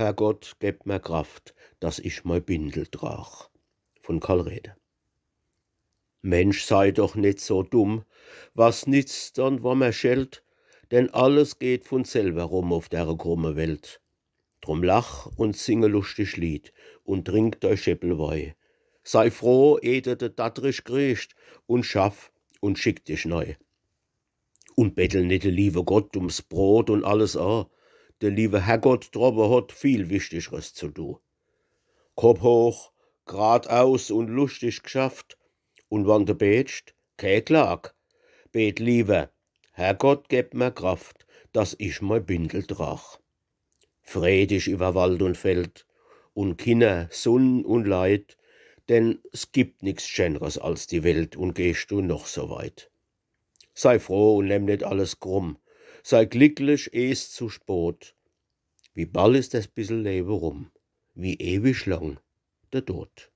Herrgott, gebt mir Kraft, dass ich mein Bindel trag. Von Karl Rede. Mensch, sei doch nicht so dumm, was nützt dann, wo man schellt, denn alles geht von selber rum auf der krumme Welt. Drum lach und singe lustig Lied und trink dei Schäppelweih. Sei froh, ede de Dattrich kriecht und schaff und schick dich neu. Und bettel nicht de liebe Gott ums Brot und alles a. Der liebe Herrgott drobe hat viel Wichtigeres zu tu. Kopf hoch, geradeaus und lustig geschafft. Und wann du betst, kei Klag. Bet lieber, Herrgott geb mir Kraft, dass ich mein Bindel trag. Freudig über Wald und Feld und Kinder, Sonn und Leid, denn es gibt nix Schöneres als die Welt und gehst du noch so weit. Sei froh und nimm nicht alles krumm, sei glücklich, eh's zu spät. Wie bald ist das bissel Leben rum, wie ewig lang der Tod.